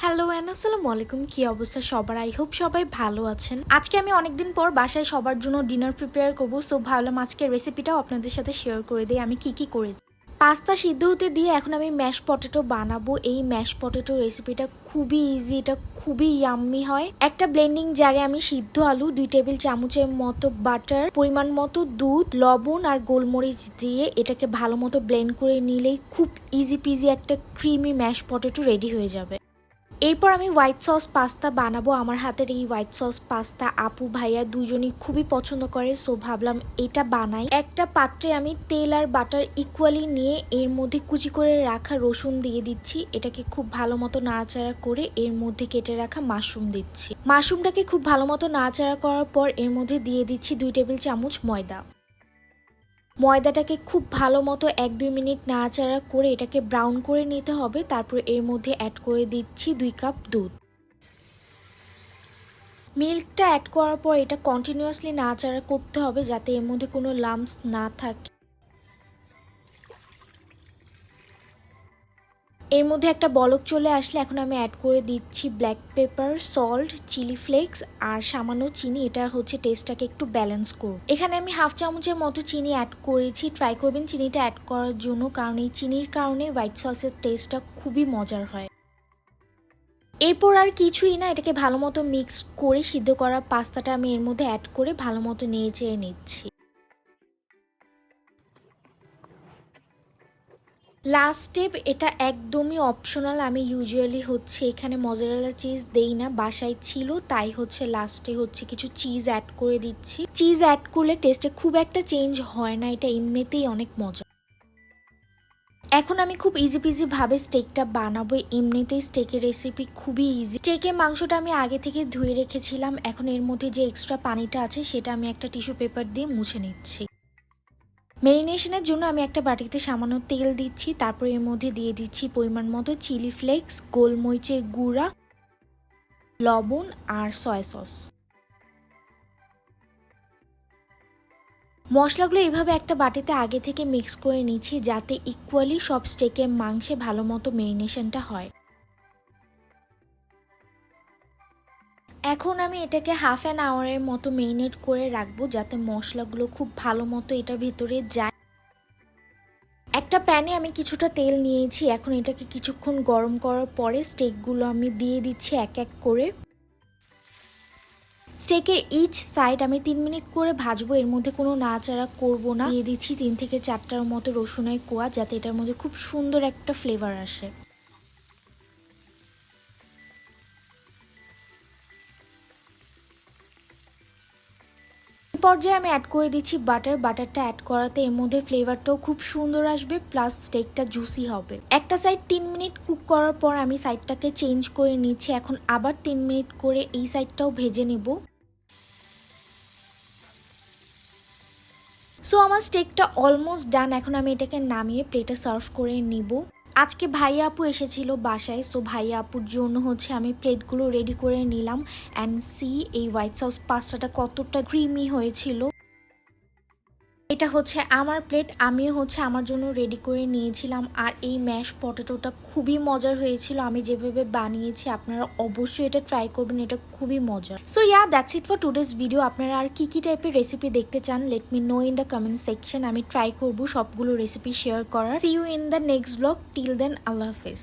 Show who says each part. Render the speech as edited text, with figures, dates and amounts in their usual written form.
Speaker 1: Hello and আসসালামু আলাইকুম। কি অবস্থা সবার? আই হোপ সবাই ভালো আছেন। আজকে আমি অনেকদিন পর বাসায় সবার জন্য ডিনার প্রিপেয়ার করব, সো ভাবলাম আজকে রেসিপিটাও আপনাদের সাথে শেয়ার করে দিই আমি কি করেছি। পাস্তা সিদ্ধ হতে দিয়ে এখন আমি ম্যাশ পটেটো বানাবো। এই ম্যাশ পটেটো রেসিপিটা খুবই ইজি, এটা খুবই ইয়াম্মি হয়। একটা ব্লেন্ডিং জারে আমি সিদ্ধ আলু 2 টেবিল চামচের মতো বাটার, পরিমাণ মতো দুধ, লবণ আর গোলমরিচ দিয়ে এটাকে ভালো মতো ব্লেন্ড করে নিলেই খুব ইজি পিজি একটা ক্রিমি ম্যাশ পটেটো রেডি হয়ে যাবে। এরপর আমি হোয়াইট সস পাস্তা বানাবো। আমার হাতের এই হোয়াইট সস পাস্তা আপু ভাইয়া দুজনই খুবই পছন্দ করে, সো ভাবলাম এটা বানাই। একটা পাত্রে আমি তেল আর বাটার ইকুয়ালি নিয়ে এর মধ্যে কুচি করে রাখা রসুন দিয়ে দিচ্ছি। এটাকে খুব ভালো মতো নাড়াচাড়া করে এর মধ্যে কেটে রাখা মাশরুম দিচ্ছি। মাশরুমটাকে খুব ভালো মতো নাড়াচাড়া করার পর এর মধ্যে দিয়ে দিচ্ছি 2 টেবিল চামচ ময়দা। ময়দাটাকে খুব ভালো মতো 1-2 মিনিট নাড়াচাড়া করে এটাকে ব্রাউন করে নিতে হবে। তারপর এর মধ্যে অ্যাড করে দিচ্ছি 2 কাপ দুধ। মিল্কটা অ্যাড করার পর এটা কন্টিনিউয়াসলি নাড়াচাড়া করতে হবে যাতে এর মধ্যে কোনো লাম্পস না থাকে। এর মধ্যে একটা বলক চলে আসলে এখন আমি অ্যাড করে দিচ্ছি black pepper, salt, chili flakes আর সামান্য চিনি। এটা হচ্ছে টেস্টটাকে একটু ব্যালেন্স করব। এখানে আমি হাফ চামচের মতো চিনি অ্যাড করেছি। ট্রাই করবেন চিনিটা অ্যাড করার জন্য, কারণ এই চিনির কারণে হোয়াইট সসের টেস্টটা খুবই মজার হয়। এরপর আর কিছুই না, এটাকে ভালো মতো মিক্স করে সিদ্ধ করা পাস্তাটা আমি এর মধ্যে অ্যাড করে ভালো মতো নেড়ে চেড়ে নিচ্ছি। লাস্ট স্টেপ, এটা একদমই অপশনাল। আমি ইউজুয়ালি হচ্ছে এখানে মজারেলা চিজ দেই না, বাসায় ছিল তাই হচ্ছে লাস্টে হচ্ছে কিছু চিজ অ্যাড করে দিচ্ছি। চিজ অ্যাড করলে টেস্টে খুব একটা চেঞ্জ হয় না, এটা এমনিতেই অনেক মজা। এখন আমি খুব ইজি পিজি ভাবে স্টেকটা বানাবো। এমনিতেই স্টেকের রেসিপি খুবই ইজি। স্টেকের মাংসটা আমি আগে থেকে ধুয়ে রেখেছিলাম। এখন এর মধ্যে যে এক্সট্রা পানিটা আছে সেটা আমি একটা টিস্যু পেপার দিয়ে মুছে নিচ্ছি। মেরিনেশনের জন্য আমি একটা বাটিতে সামান্য তেল দিচ্ছি। তারপর এর মধ্যে দিয়ে দিচ্ছি পরিমাণ মতো চিলি ফ্লেক্স, গোলমরিচের গুঁড়া, লবণ আর সয়া সস। মশলাগুলো এইভাবে একটা বাটিতে আগে থেকে মিক্স করে নিচ্ছি যাতে ইকুয়ালি সব স্টেকের মাংসে ভালো মতো মেরিনেশনটা হয়। এখন আমি এটাকে হাফ অ্যান আওয়ারের মতো মেরিনেট করে রাখবো যাতে মশলাগুলো খুব ভালো মতো এটার ভিতরে যায়। একটা প্যানে আমি কিছুটা তেল নিয়েছি। এখন এটাকে কিছুক্ষণ গরম করার পরে স্টেকগুলো আমি দিয়ে দিচ্ছি এক এক করে। স্টেকের ইচ সাইড আমি 3 মিনিট করে ভাজবো। এর মধ্যে কোনো নাড়াচাড়া করবো না। দিয়ে দিচ্ছি 3 থেকে 4টার মতো রসুনের কোয়া যাতে এটার মধ্যে খুব সুন্দর একটা ফ্লেভার আসে। পর্যায়ে আমি অ্যাড করে দিচ্ছি বাটারটা অ্যাড করাতে এর মধ্যে ফ্লেভারটাও খুব সুন্দর আসবে, প্লাস স্টেকটা জুসি হবে। একটা সাইড 3 মিনিট কুক করার পর আমি সাইডটাকে চেঞ্জ করে নিচ্ছি। এখন আবার 3 মিনিট করে এই সাইডটাও ভেজে নিব। সো আমার স্টেকটা অলমোস্ট ডান। এখন আমি এটাকে নামিয়ে প্লেটে সার্ভ করে নিব। আজকে ভাইয়া আপু এসেছিল বাসায়, সো ভাইয়া আপুর জন্য হচ্ছে আমি প্লেটগুলো রেডি করে নিলাম। অ্যান্ড সি এই হোয়াইট সস পাস্তাটা কতটা ক্রিমি হয়েছিল। এটা হচ্ছে আমার প্লেট, আমিও হচ্ছে আমার জন্য রেডি করে নিয়েছিলাম। আর এই ম্যাশ পটেটোটা খুবই মজার হয়েছিল। আমি যেভাবে বানিয়েছি আপনারা অবশ্যই এটা ট্রাই করবেন, এটা খুবই মজার। So yeah, that's it for today's video. আপনারা আর কি টাইপের রেসিপি দেখতে চান let me know in the comment section. আমি ট্রাই করবো সবগুলো রেসিপি শেয়ার করার। See you in the next blog. Till then, আল্লাহ হাফেজ।